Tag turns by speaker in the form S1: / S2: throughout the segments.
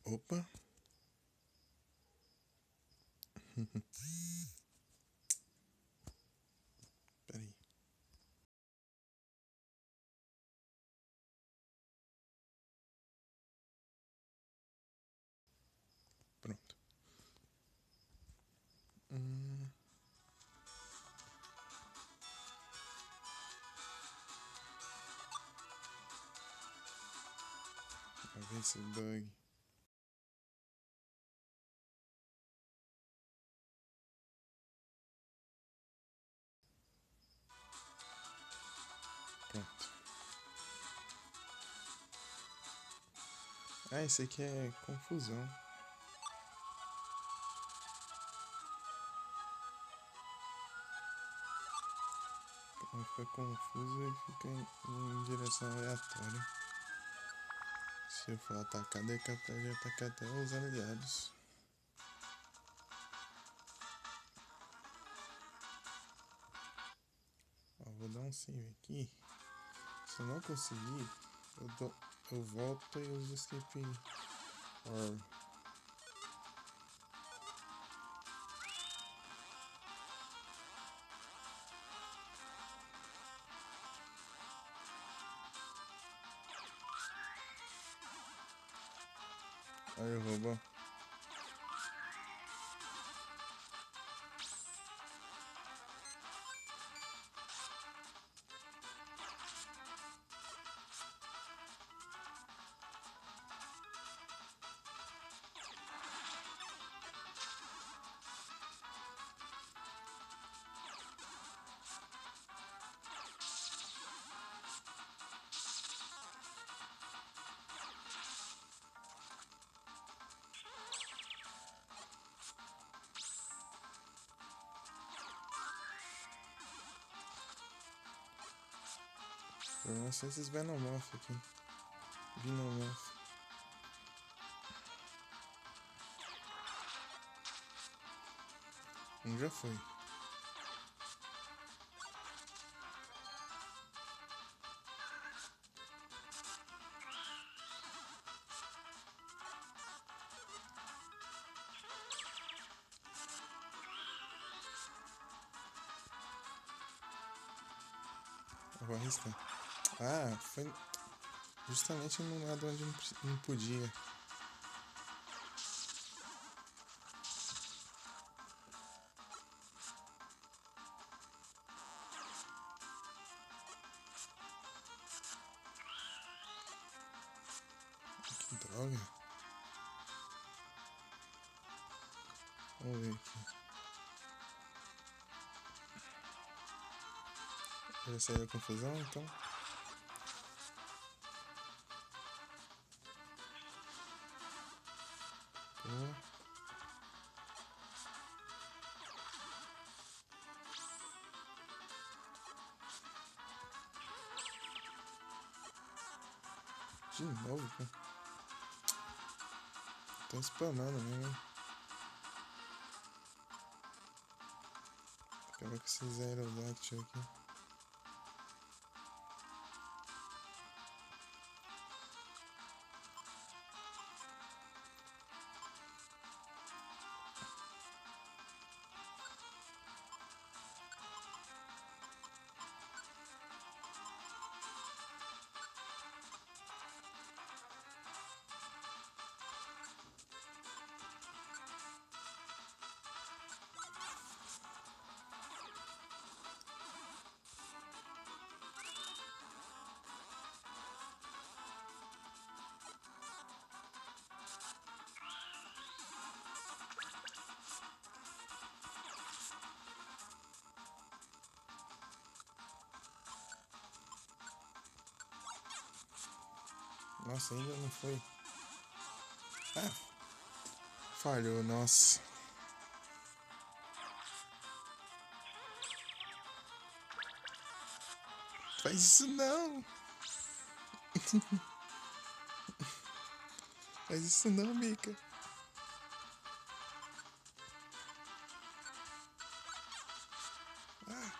S1: Opa. Peraí. Pronto. Vai ver esse bug. Pronto. Ah, esse aqui é confusão. Vai ficar confuso e fica em direção aleatória. Se eu for atacar, daí é capaz de atacar até os aliados. Ó, vou dar um save aqui. Se eu não conseguir, eu volto e uso escape orb. Aí o robô. Eu são esses Venomoth aqui. Venomoth. Já foi. Eu vou arriscar. Ah, foi justamente no lado onde não podia. Que droga. Vamos ver aqui. Já saiu da confusão, então. Boa. De novo, cara. Tô spamando mesmo. Acaba com esses aerodáctilos aqui. Nossa, ainda não foi. Ah, falhou, nossa. Faz isso não. Faz isso não, Mika. Ah.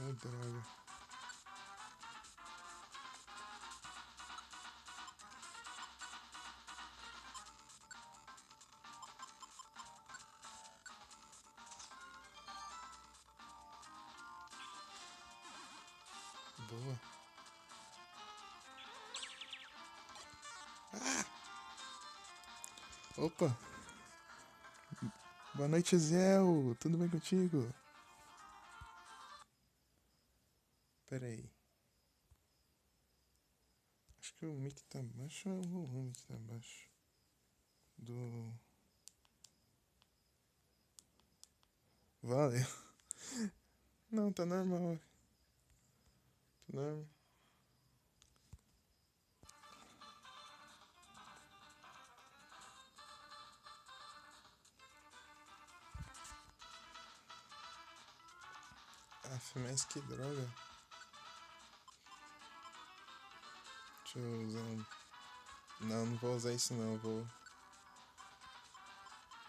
S1: Oh, droga. Boa. Ah! Opa! Boa noite, Zéu! Tudo bem contigo? Pera aí. Acho que o mic tá baixo ou o volume que tá baixo? Do... Valeu. Não, tá normal. Tá normal. Aff, mas que droga. Deixa eu usar. Não vou usar isso não, vou.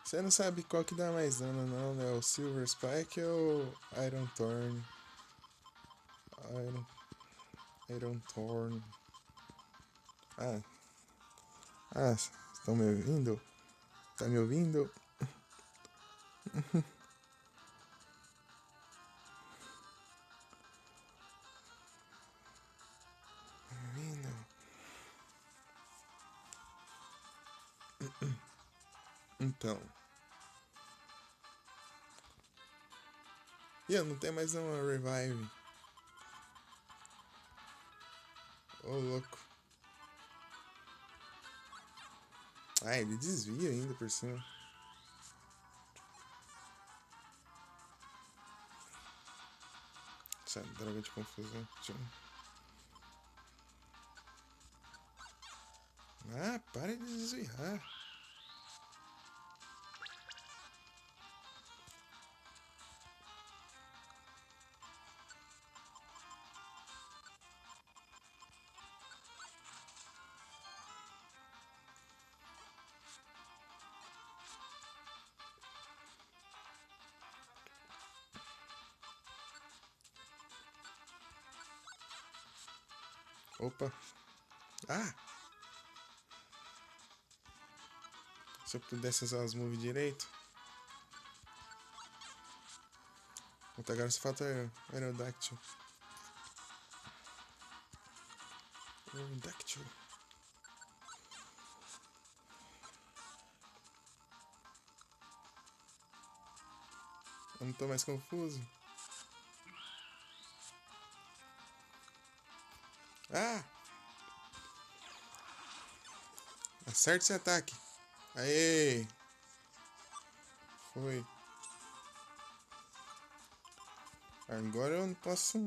S1: Você não sabe qual que dá mais dano não, né? O Silver Spike ou Iron Thorn? Iron, Iron Thorn. Ah, estão me ouvindo? Tá me ouvindo? Me ouvindo? Então. E eu não tem mais uma revive. Ô, louco. Ah, ele desvia ainda por cima. Essa droga de confusão. Ah, para de desviar. Opa. Ah! Se eu pudesse usar os moves direito. Puta, agora só falta Aerodactyl. Aerodactyl. Eu não tô mais confuso. Ah! Acerte esse ataque. Aê! Foi. Agora eu não posso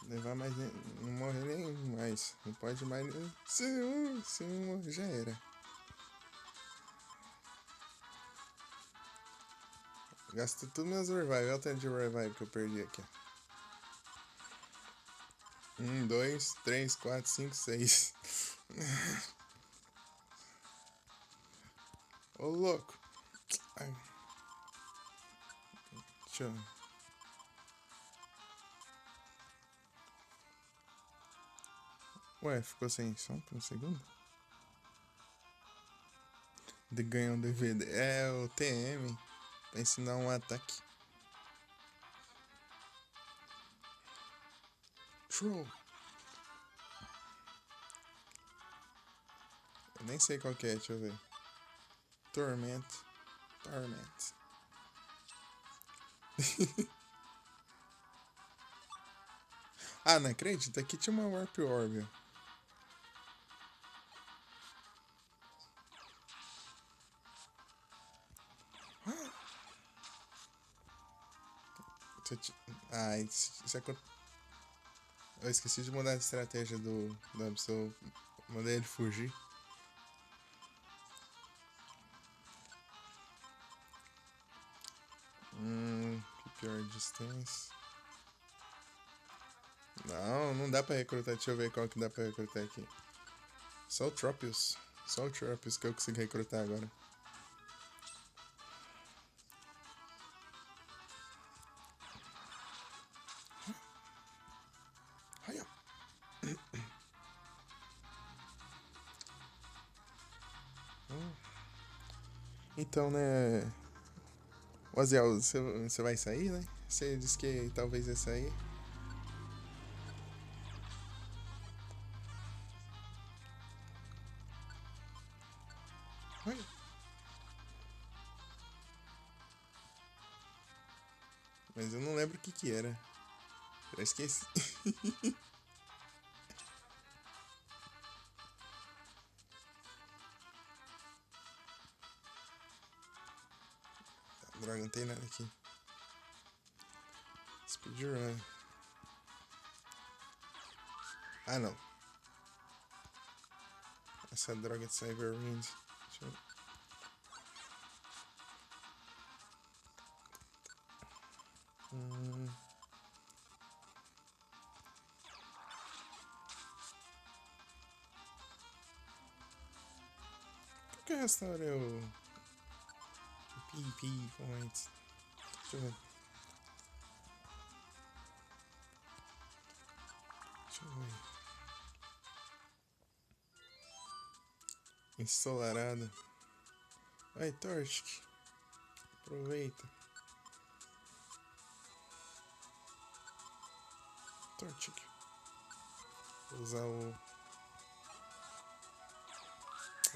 S1: levar mais. Não morrer nem mais. Não pode mais. Se um morrer, já era. Gastou tudo meus revive. Olha o tanto de revive que eu perdi aqui. 1, 2, 3, 4, 5, 6. Ô louco. Ai. Deixa eu. Ué, ficou sem som por um segundo? Ganhou um DVD. É o TM. Pra ensinar um ataque. Troll. Eu nem sei qual que é, deixa eu ver. Torment. Ah, não acredito. Aqui tinha uma Warp Orb. Ah, isso é. Eu esqueci de mudar a estratégia do Absol. Mandei ele fugir. Keep your distance. Não dá pra recrutar. Deixa eu ver qual que dá pra recrutar aqui. Só o Tropius que eu consigo recrutar agora. Então, né? Oziel, você vai sair, né? Você disse que talvez ia sair. Oi? Mas eu não lembro o que que era. Eu esqueci. Droga, não tem nada aqui. Speedrun. Ah, não. Essa droga de Cyberwind. Deixa eu... Por que restaurei o PP Points? Deixa eu ver. Deixa eu ver. Ensolarada. Vai, Torchic. Aproveita. Torchic. Vou usar o...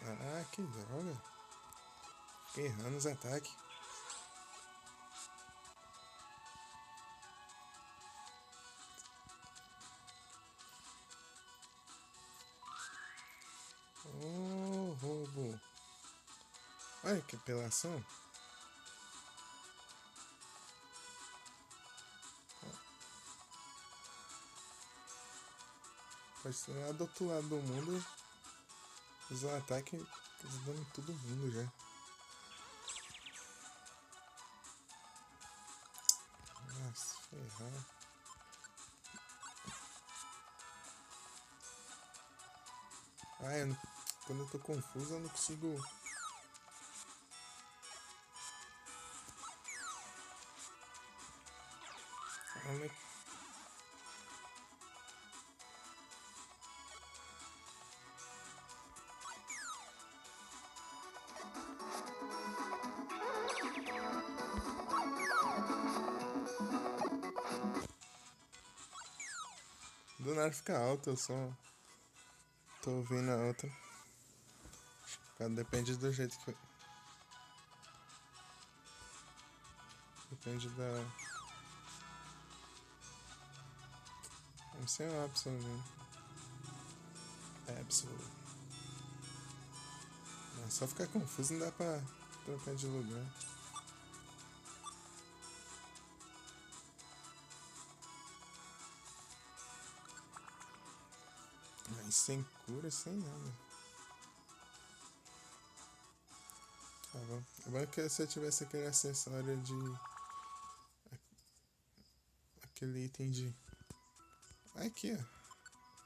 S1: Ah, que droga. Fiquei errando os ataques. Oh, roubo. Olha que apelação. Pode ser lá do outro lado do mundo. Usar o ataque. Tá dando todo mundo já. Nossa, ferrar. Ah, quando eu tô confuso eu não consigo. Do nada fica alto, eu só tô ouvindo a outra. Depende do jeito que. Depende da. Vamos ser um Absol, né? Absol. É só ficar confuso, não dá pra trocar de lugar. Mas sem cura, sem nada. Tá bom. É bom que se eu tivesse aquele acessório de. Aquele item de. Aqui, ó.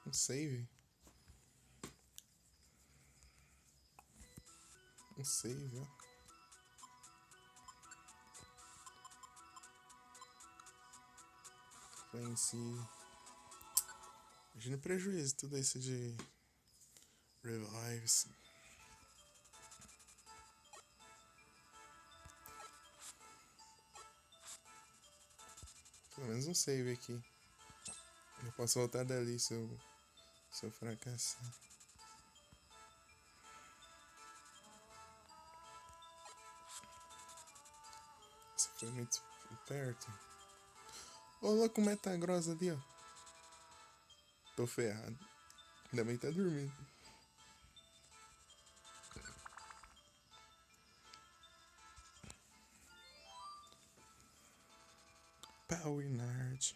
S1: Um save. Um save, ó. Venci. Imagina o prejuízo, tudo isso de. Revives. Pelo menos um save aqui. Eu posso voltar dali se eu fracassar. Isso foi muito perto. Ô louco, Metagross ali, ó. Tô ferrado. Ainda bem que tá dormindo. Pawinard.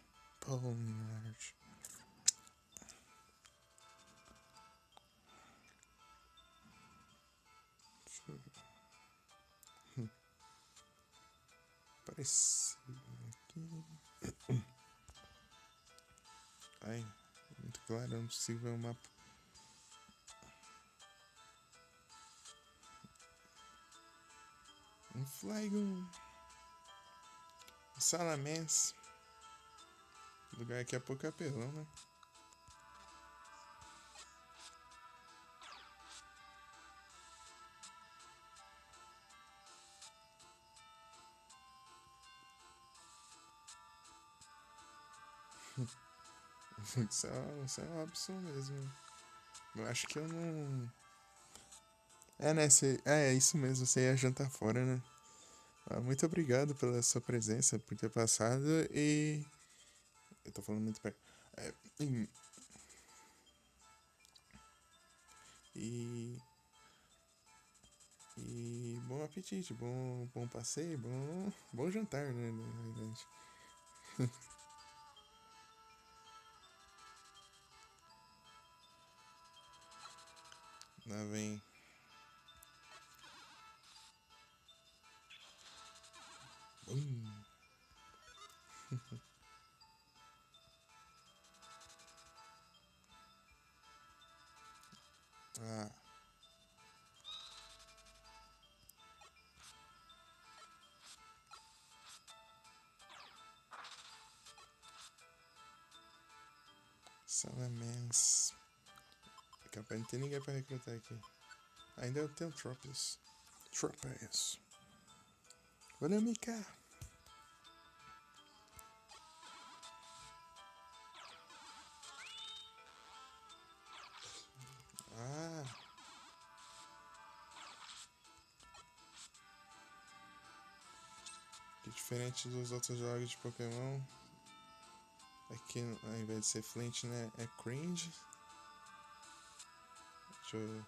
S1: Parecido aqui. Ai, muito claro, eu não consigo ver o mapa. Um Flygon. Um Salamence. O lugar aqui é pouco apelão, né? Isso é um absurdo mesmo. Eu acho que eu não. É, né? É isso mesmo, você ia jantar fora, né? Ah, muito obrigado pela sua presença, por ter passado e. Eu tô falando muito perto. É, e, e. E bom apetite, bom passeio, bom jantar, né? Na verdade. Lá vem. Bum. Ah, Salamence. Capaz não tem ninguém pra recrutar aqui. Ainda eu tenho Tropius. Tropius. Olha, Mika. Ah, que diferente dos outros jogos de Pokémon. Aqui, ao invés de ser Flint, né? É cringe. Deixa eu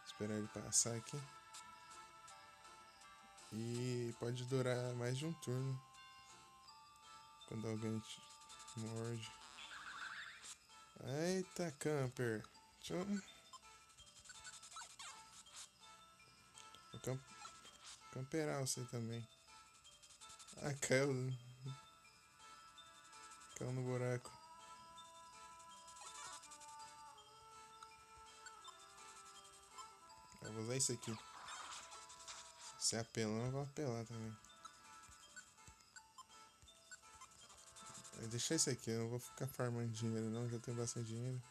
S1: esperar ele passar aqui. E pode durar mais de um turno. Quando alguém te morde. Eita, camper. Deixa eu. Vou camperar você também. Ah, caiu no buraco. Eu vou usar isso aqui. Se é apelão, eu vou apelar também. Vou deixar isso aqui, eu não vou ficar farmando dinheiro não, já tenho bastante dinheiro.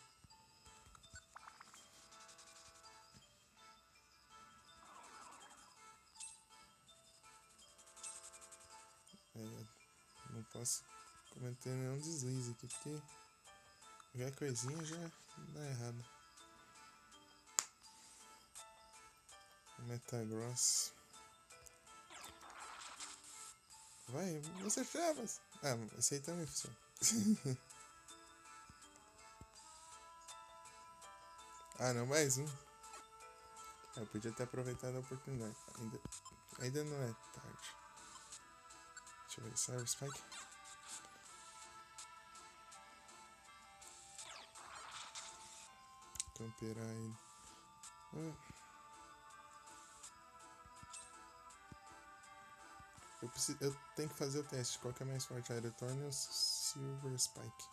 S1: É, não posso cometer nenhum deslize aqui, porque qualquer coisinha já dá errado. Metagross. Vai, você chamas! Ah, esse aí também funciona. Ah, não, mais um. Eu podia ter aproveitado a oportunidade. Ainda não é tarde. Deixa eu ver, Cyber Spike. Camperar ele. Ah, eu tenho que fazer o teste. Qual que é mais forte? Aerotorn ou Silver Spike?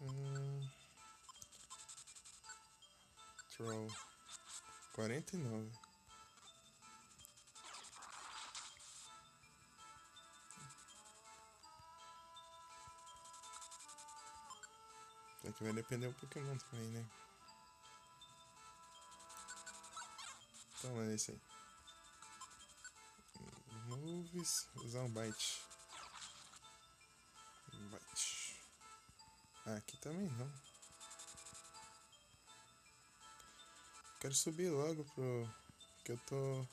S1: Hum, Troll. 49. Só que vai depender do Pokémon também, né? Toma esse aí. Moves. Usar um bite. Bite. Ah, aqui também não. Quero subir logo pro. Que eu tô.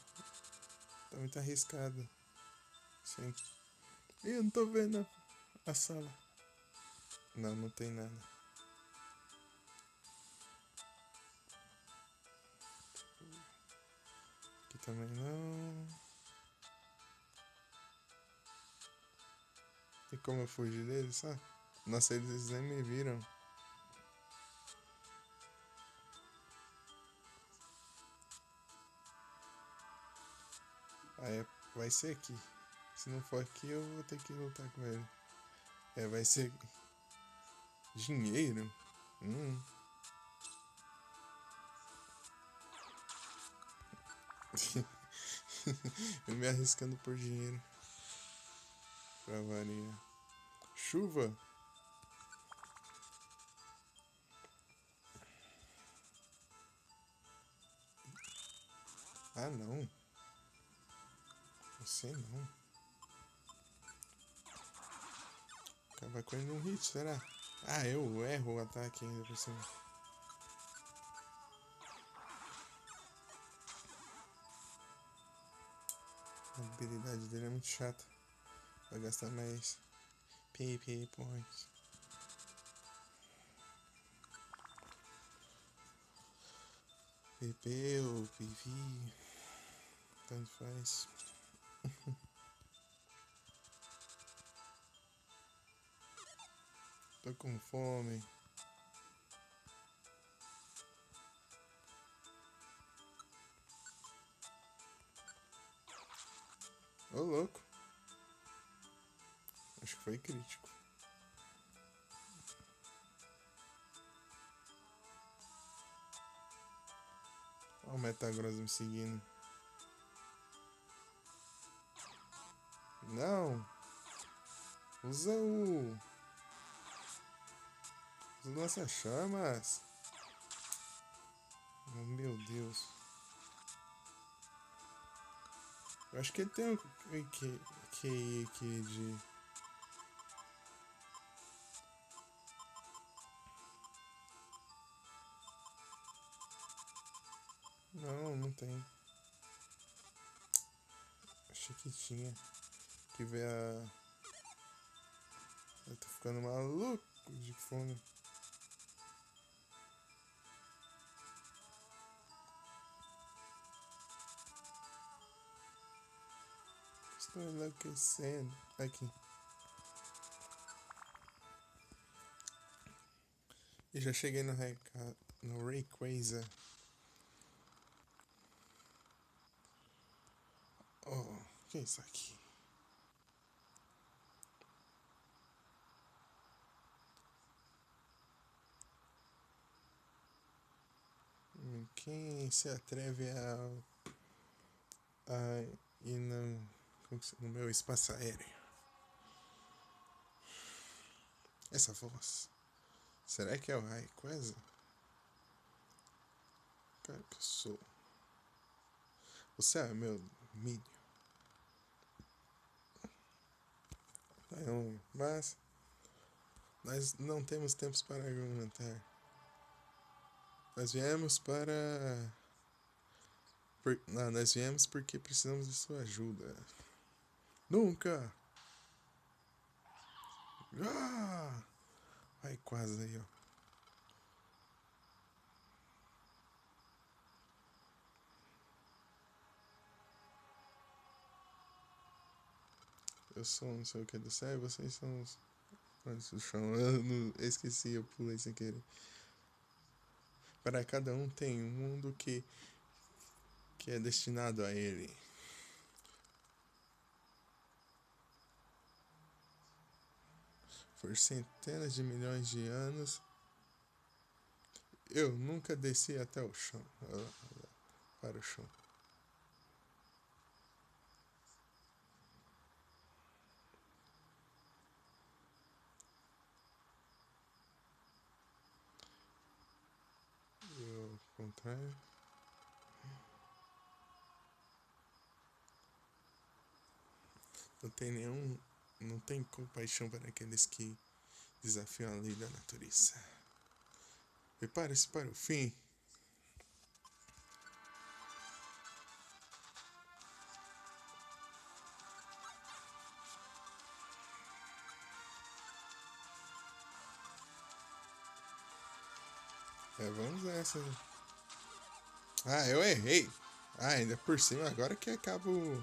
S1: Tá muito arriscado. Sim. Ih, eu não tô vendo a sala. Não, não tem nada. Aqui também não. Tem como eu fugir deles, sabe? Nossa, eles nem me viram. Aí vai ser aqui. Se não for aqui, eu vou ter que lutar com ele. É, vai ser. Dinheiro? Hum. Eu me arriscando por dinheiro. Pra variar. Chuva? Ah, não. Você não. Acaba com ele num hit, será? Ah, eu erro o ataque ainda por cima. A habilidade dele é muito chata. Vai gastar mais PP points. PP ou PV. Tanto faz. Tô com fome. Ô louco. Acho que foi crítico. Olha o Metagross me seguindo. Não. Usa o... Os lança-chamas. Oh, meu Deus. Eu acho que ele tem um QI aqui de... Não, não tem. Achei que tinha. Que ver a... Eu tô ficando maluco de fome. Estou enlouquecendo. Aqui. E já cheguei no Rayquaza. Oh, o que é isso aqui? Quem se atreve a ir no meu espaço aéreo? Essa voz. Será que é o Rayquaza? Cara que eu sou. Você é meu milho. Não, mas nós não temos tempos para argumentar. Nós viemos para... Não, nós viemos porque precisamos de sua ajuda. Nunca! Ah! Ai, quase aí, ó. Eu sou não sei o que do céu e vocês são os anjos do chão. Eu esqueci, eu pulei sem querer. Para cada um tem um mundo que é destinado a ele. Por centenas de milhões de anos, eu nunca desci até o chão. Para o chão. Eu, ao contrário. Não tem nenhum. Não tem compaixão para aqueles que desafiam a lei da natureza. Prepare-se para o fim. Vamos nessa. Ah, eu errei. Ah, ainda por cima, agora que acabo.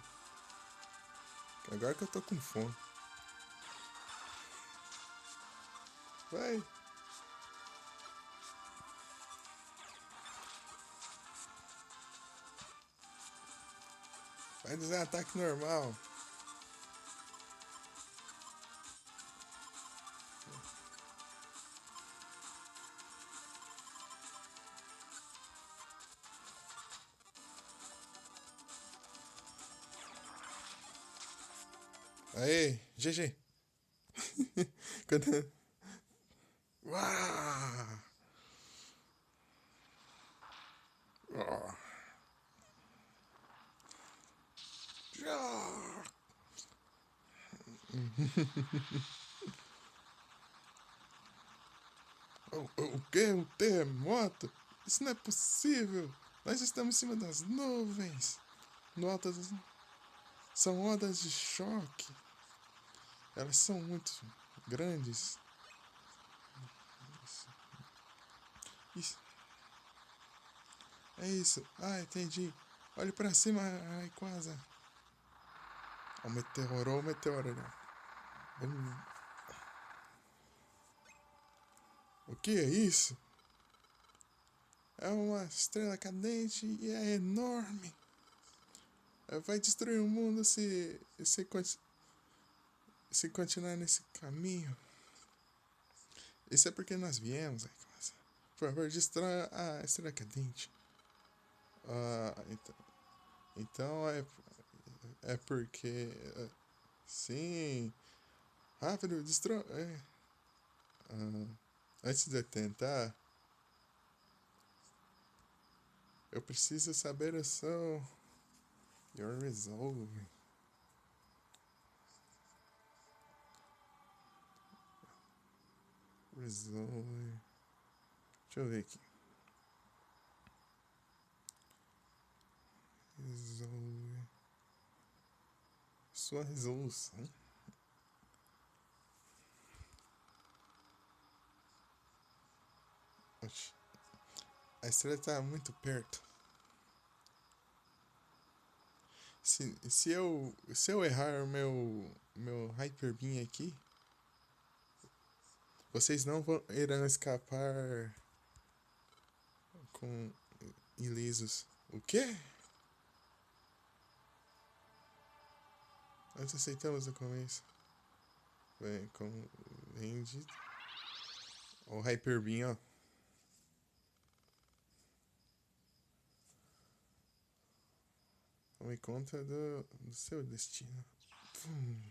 S1: Agora que eu tô com fome. Vai. Vai usar ataque normal. Aê, GG. Quando... Uau! Oh. O que? Um terremoto? Isso não é possível! Nós estamos em cima das nuvens! No alto das... São ondas de choque. Elas são muito grandes. Isso. É isso. Ah, entendi. Olhe pra cima, ai, quase. O meteoro. O que é isso? É uma estrela cadente e é enorme. Vai destruir o mundo se continuar nesse caminho. Isso é porque nós viemos, ai, quase. Por favor, destrói a estrela cadente. Ah, então é porque. Sim. Rápido, destrói. Ah, antes de tentar, eu preciso saber o seu. Your resolve. Resolve. Deixa eu ver aqui. Resolve. Sua resolução. Oxi. A estrela está muito perto. Se eu errar o meu Hyper Beam aqui, vocês não irão escapar com ilesos. O quê? Nós aceitamos no começo. Bem, como rende. O Hyper Beam, ó. Tome conta do seu destino. Pum.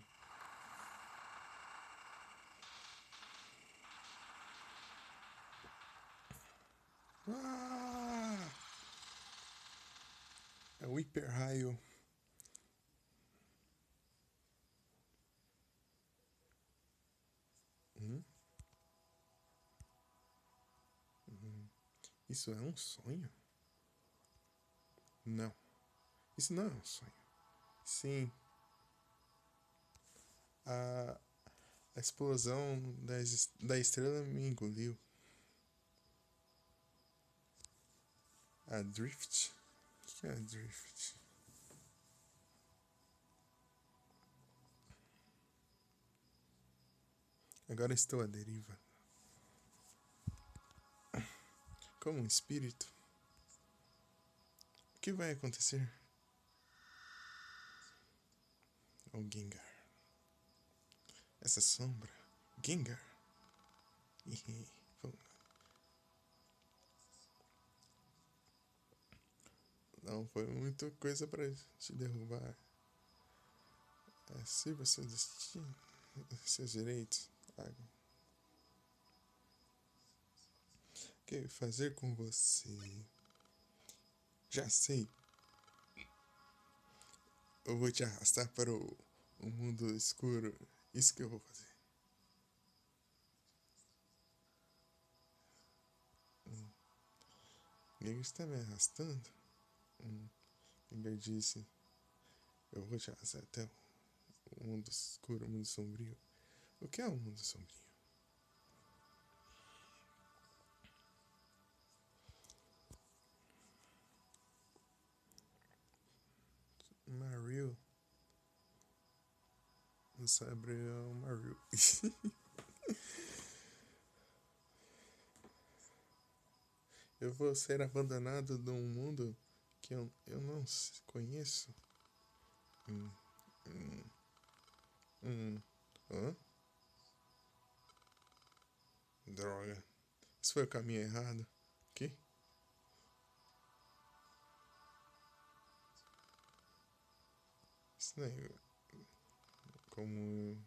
S1: Ah! É o hiper raio. Hum? Isso é um sonho? Não. Isso não é um sonho. Sim. A, a explosão da estrela me engoliu. A drift? O que é a drift? Agora estou à deriva. Como um espírito. O que vai acontecer? O Gengar. Essa sombra. Gengar. Não foi muita coisa pra te derrubar. Sirva seu destino. Seus direitos. O que fazer com você? Já sei. Eu vou te arrastar para o mundo escuro. Isso que eu vou fazer. Gengar está me arrastando? Gengar disse: eu vou te arrastar até o mundo escuro, o mundo sombrio. O que é o mundo sombrio? Mario. Não sabe o Mario. Eu vou ser abandonado num mundo que eu não conheço. Hã? Droga. Isso foi o caminho errado. O quê? Isso não é como.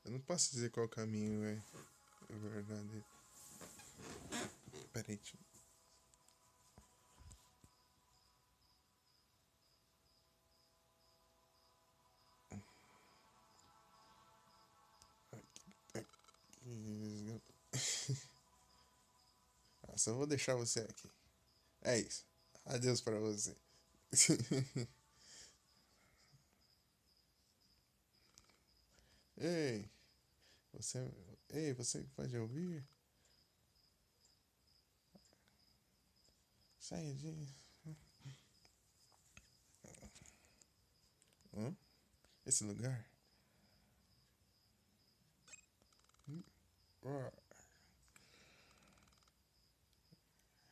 S1: Eu não posso dizer qual caminho é. É verdade. Peraí. só vou deixar você aqui. É isso. Adeus pra você. Ei, você. Ei, você pode ouvir? Saia de. Hã? Esse lugar? Oh,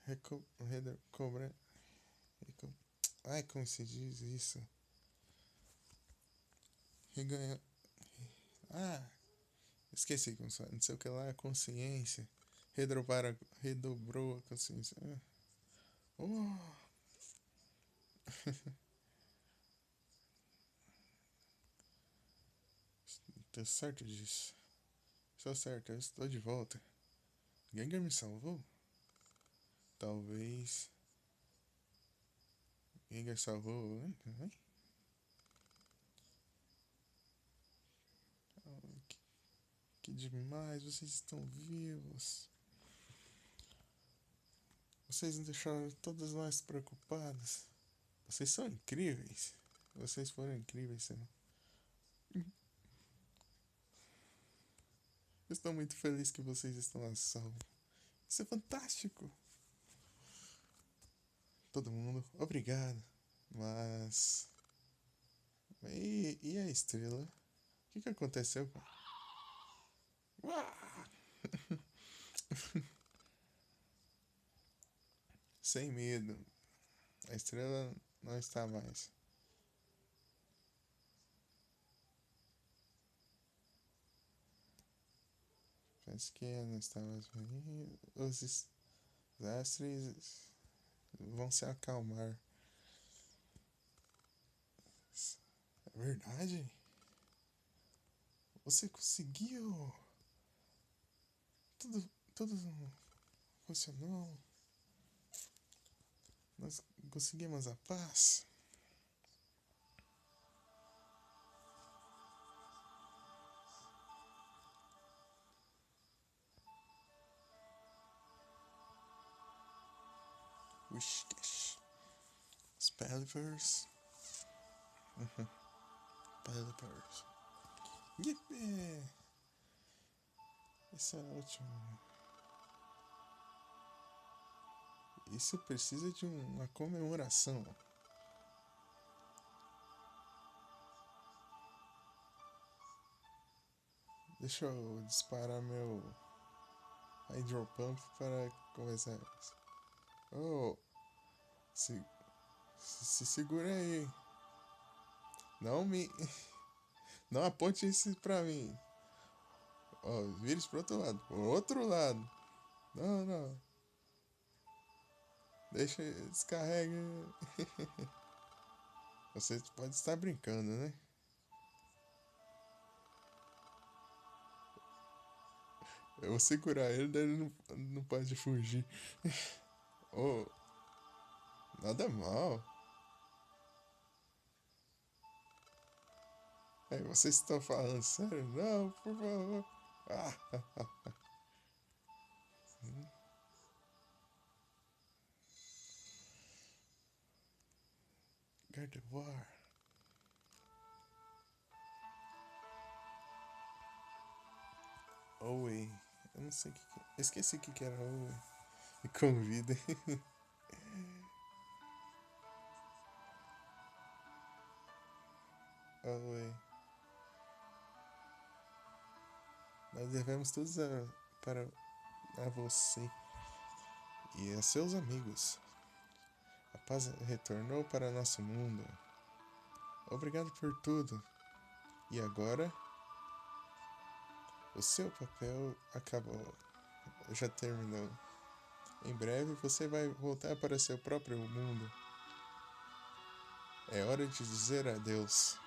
S1: recobra. Ai, como se diz isso? Reganha. Ah, esqueci como se fala. Não sei o que lá, consciência. Redobrou a consciência. Oh, tô certo disso. Estou certo, eu estou de volta. Gengar me salvou? Talvez. Gengar salvou. Hein? Que demais, vocês estão vivos. Vocês não deixaram todos nós preocupados. Vocês são incríveis. Vocês foram incríveis, senhor. Eu estou muito feliz que vocês estão a salvo. Isso é fantástico. Todo mundo, obrigado. Mas. E a estrela? O que aconteceu? Sem medo. A estrela não está mais. Parece que não está mais. Os astros vão se acalmar. É verdade? Você conseguiu! Tudo funcionou. Nós conseguimos a paz. Wishcash. Spellivers. Spellivers. Yippee! Isso é ótimo. Isso precisa de uma comemoração. Deixa eu disparar meu Hydro Pump para começar. Oh, se segura aí. Não me. Não aponte isso pra mim. Oh, vire pro outro lado. Pro outro lado. Não. Deixa, descarrega. Você pode estar brincando, né? Eu vou segurar ele, daí ele não pode fugir. Oh, nada mal. É, vocês estão falando sério? Não, por favor. Ah. Gardevoir. Owe. Eu não sei o que. Esqueci o que era Owe. Me convida. Owe. Nós devemos todos para a você e a seus amigos. A paz retornou para nosso mundo. Obrigado por tudo. E agora, o seu papel acabou. Já terminou. Em breve você vai voltar para seu próprio mundo. É hora de dizer adeus.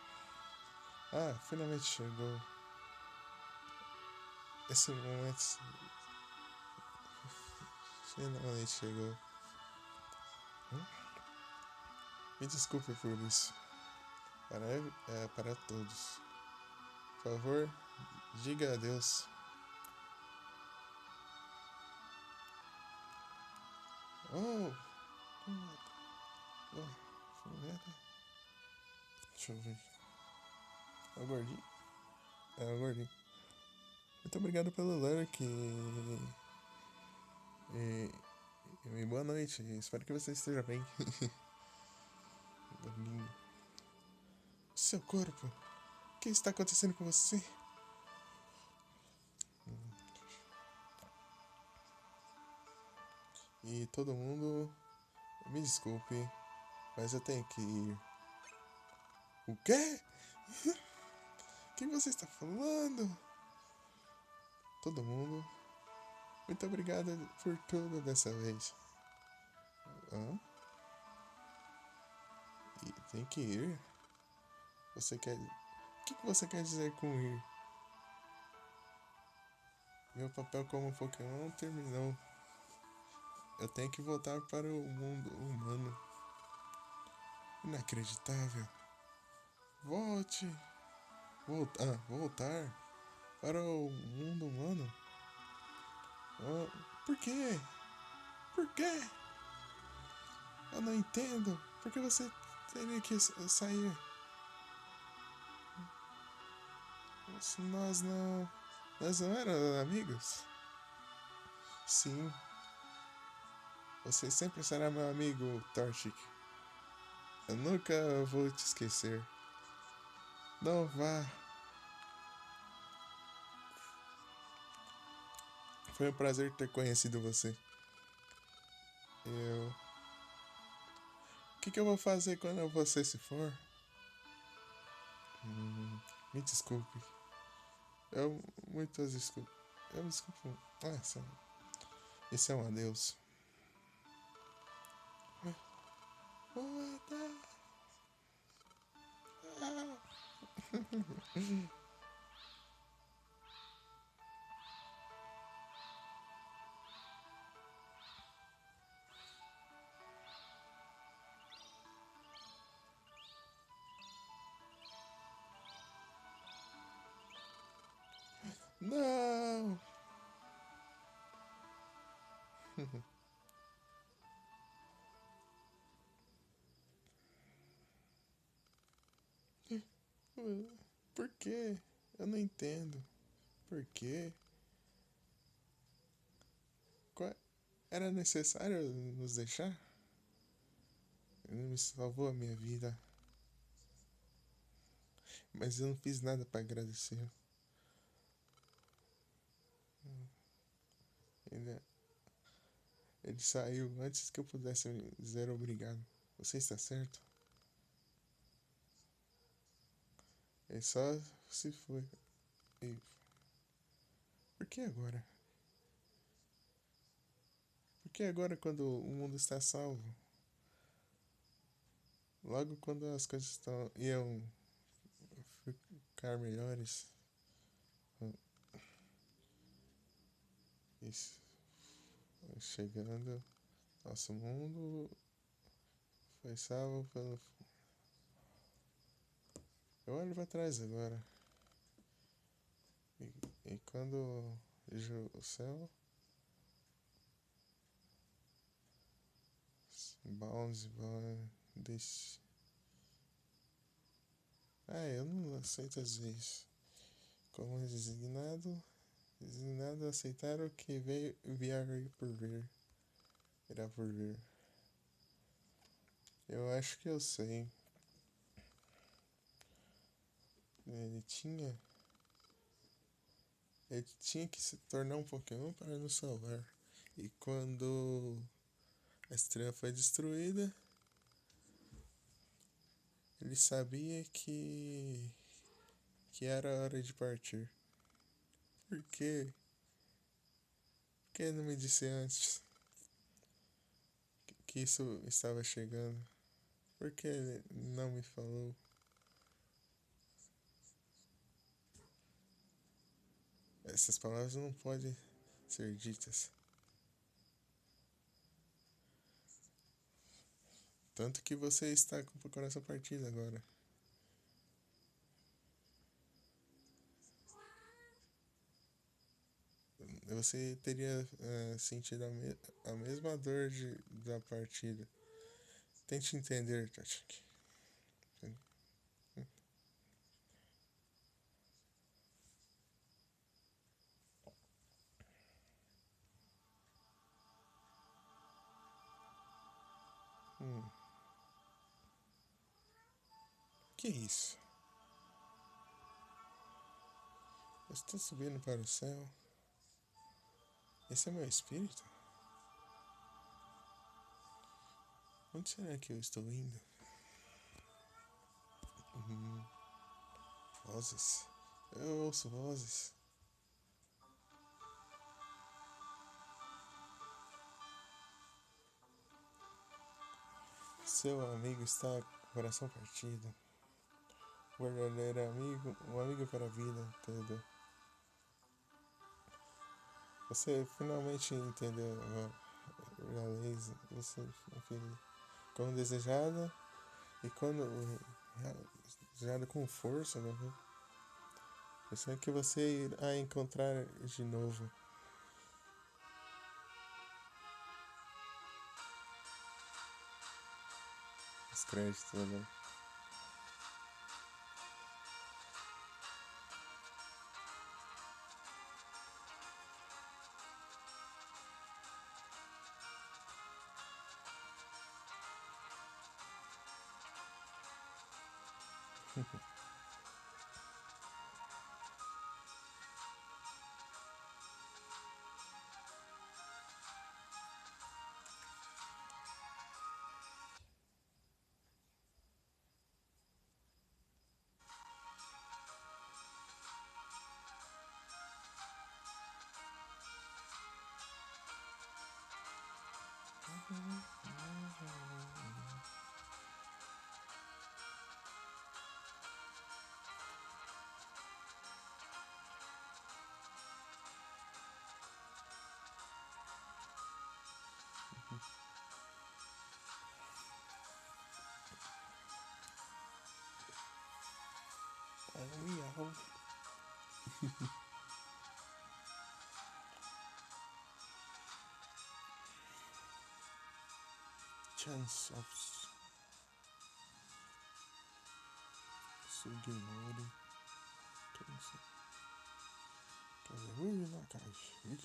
S1: Ah, finalmente chegou. Esse momento finalmente chegou. Me desculpe por isso. Para todos. Por favor, diga adeus. Oh! Oh, fumeira. Deixa eu ver. É o gordinho? É o gordinho. Muito obrigado pelo like. E boa noite. Espero que você esteja bem. Gordinho. Seu corpo. O que está acontecendo com você? E todo mundo, me desculpe, mas eu tenho que ir. O quê? O que você está falando? Todo mundo, muito obrigado por tudo dessa vez. Hã? E tem que ir? Você quer. O que você quer dizer com ir? Meu papel como Pokémon terminou. Eu tenho que voltar para o mundo humano. Inacreditável. Volte. Voltar para o mundo humano? Ah, por quê? Por quê? Eu não entendo. Por que você teria que sair? Nós não. Nós não éramos amigos? Sim. Você sempre será meu amigo, Torchic. Eu nunca vou te esquecer. Não vá. Foi um prazer ter conhecido você. Eu. O que eu vou fazer quando você se for? Me desculpe. Eu. Muitas desculpas. Eu me desculpo. Nossa. Esse é um adeus. Não! Por quê? Eu não entendo. Por quê? Era necessário nos deixar? Ele me salvou a minha vida. Mas eu não fiz nada para agradecer. Ele, ele saiu antes que eu pudesse dizer obrigado. Você está certo? Ele só se foi. E por que agora? Por que agora quando o mundo está salvo? Logo quando as coisas iam ficar melhores. Isso. Chegando, nosso mundo foi salvo pelo. Eu olho para trás agora. E quando vejo o céu, bounce, deixe. Eu não aceito às vezes. Como designado a aceitar o que veio vier por vir. Irá por vir. Eu acho que eu sei. Ele tinha. Ele tinha que se tornar um Pokémon para nos salvar. E quando a estrela foi destruída, ele sabia que era hora de partir. Por quê? Por que não me disse antes que isso estava chegando? Por que não me falou? Essas palavras não podem ser ditas. Tanto que você está com o coração partido agora. você teria sentido a mesma dor da partida. Tente entender, Tati. Hum, que isso? Eu estou subindo para o céu. Esse é meu espírito? Onde será que eu estou indo? Hum, vozes. Eu ouço vozes. Seu amigo está com o coração partido. O verdadeiro amigo, um amigo para a vida toda. Você finalmente entendeu a realeza. Você, enfim, como desejada e quando desejada com força, né? Eu sei que você irá encontrar de novo. Os créditos, né? Miau. Chance of Sugimori. Kazuri Nakashi.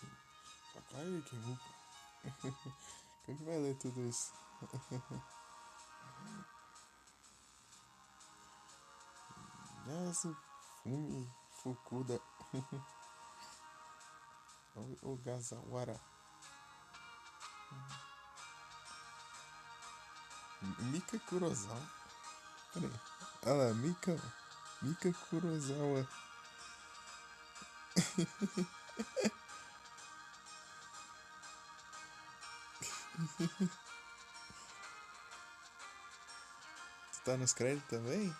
S1: Sakai Kimupa. Como que vai ler tudo isso? Yasu Fumi Fukuda. Ogazawara. Mika Kurosawa. Peraí. Olha lá, Mika Kurosawa. Tu tá nos créditos também?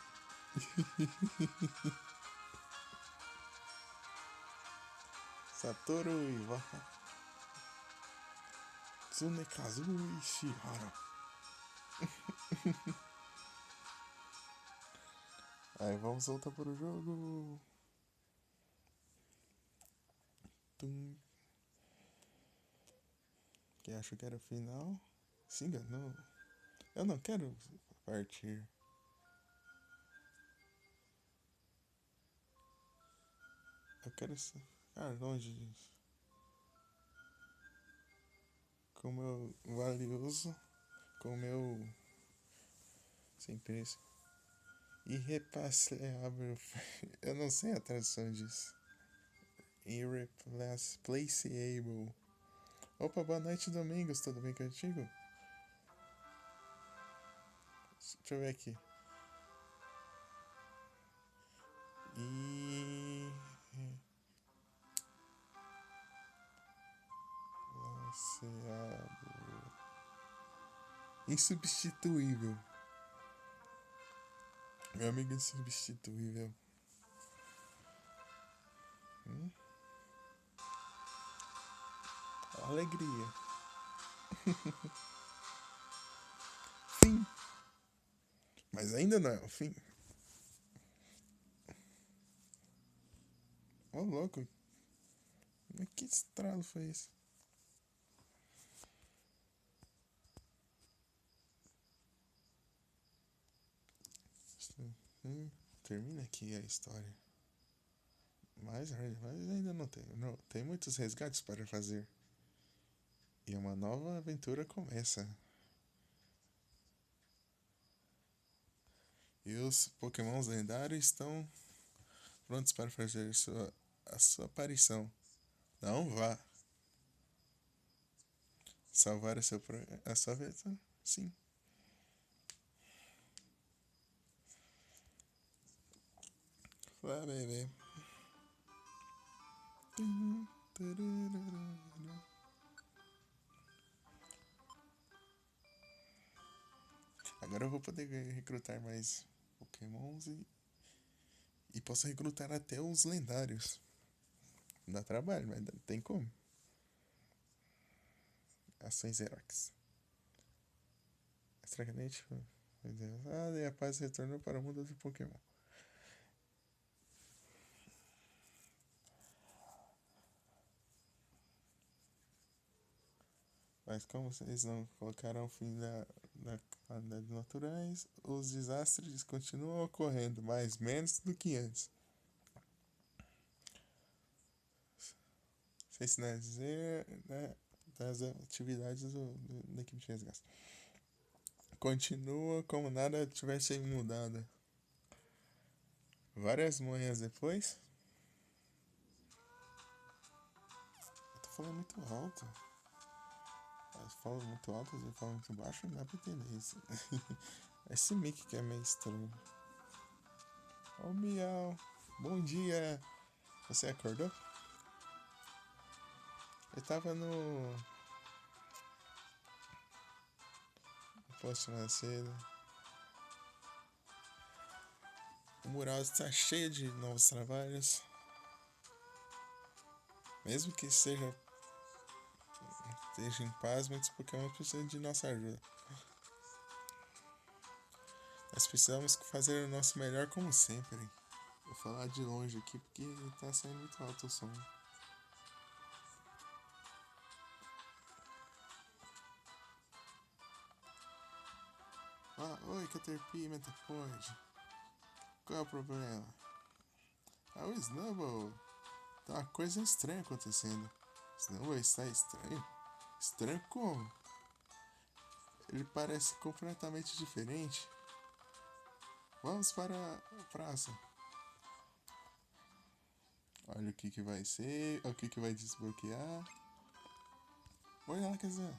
S1: Satoru Iwata. Tsunekazu Ishihara. Aí vamos voltar para o jogo. Tum. Que acho que era o final. Se enganou. Eu não quero partir. Eu quero ficar longe disso. Com o meu valioso. Com o meu. Sem preço. Irreplaceável. Eu não sei a tradução disso. Irreplaceable. Opa, boa noite, Domingos. Tudo bem contigo? Deixa eu ver aqui. Insubstituível. Meu amigo insubstituível. Alegria. Fim. Mas ainda não é o fim. Ô, louco. Mas que estralo foi esse? Termina aqui a história. Mas ainda não tem. Não, tem muitos resgates para fazer. E uma nova aventura começa. E os Pokémons lendários estão prontos para fazer a sua aparição. Não vá. Salvar a sua aventura? Sim. Vá, bebê. Agora eu vou poder recrutar mais Pokémons e posso recrutar até os lendários. Dá trabalho, mas tem como. Ações Xerox. Extracamente. E a paz retornou para o mundo do Pokémon. Mas como vocês não colocaram fim na calamidades naturais, os desastres continuam ocorrendo, mais menos do que antes. Sem sinais dizer, né, das atividades da equipe de resgate. Continua como nada tivesse mudado. Várias manhãs depois. Eu tô falando muito alto. Elas falam muito alto, eu falo muito baixo, não dá pra entender isso. Esse mic que é meio estranho. Ô miau, bom dia. Você acordou? Eu tava no posto mais cedo. O mural está cheio de novos trabalhos. Mesmo que esteja em paz, muitos Pokémon precisam de nossa ajuda. Nós precisamos fazer o nosso melhor como sempre. Vou falar de longe aqui porque tá saindo muito alto o som. Ah, oi Caterpie, Metapod. Qual é o problema? Ah, o Snubble. Tá uma coisa estranha acontecendo. Snubble está estranho? Estranho como? Ele parece completamente diferente. Vamos para a praça. Olha o que vai ser, o que vai desbloquear. Olha lá, Kazan.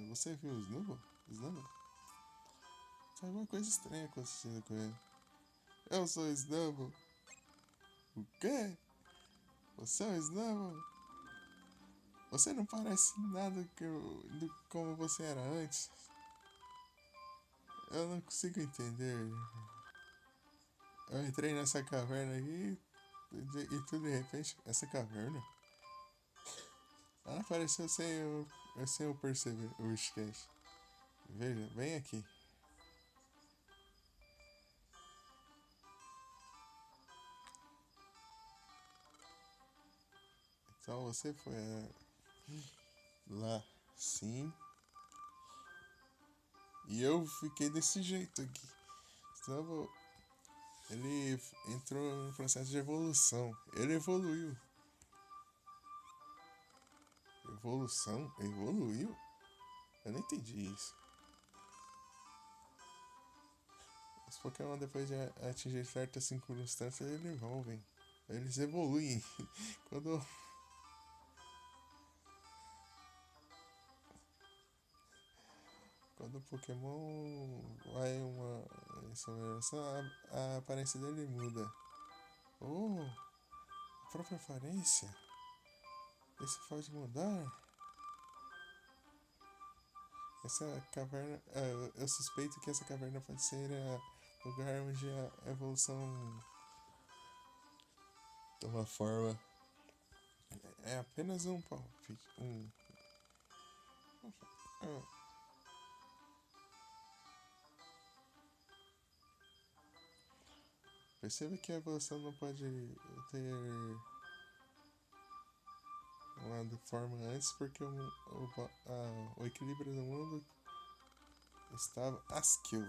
S1: Você viu o Snubble? Snubble? Tem alguma coisa estranha acontecendo com ele. Eu sou o Snubble. O quê? Você é o Snubble? Você não parece nada como você era antes. Eu não consigo entender. Eu entrei nessa caverna aqui e tudo de repente. Essa caverna? Ela apareceu sem eu perceber o Wishcast. Veja, vem aqui. Então você foi lá, sim. E eu fiquei desse jeito aqui. Então, ele entrou no processo de evolução. Ele evoluiu. Evolução? Evoluiu? Eu não entendi isso. Os Pokémon, depois de atingir certas circunstâncias, eles evolvem. Eles evoluem. Quando o Pokémon vai uma aceleração, a aparência dele muda. Oh, a própria aparência? Isso pode mudar? Essa caverna. Eu suspeito que essa caverna pode ser o lugar onde a evolução toma forma. É apenas um palpite. Ah, Perceba que a evolução não pode ter uma forma antes, porque o equilíbrio do mundo estava Askew.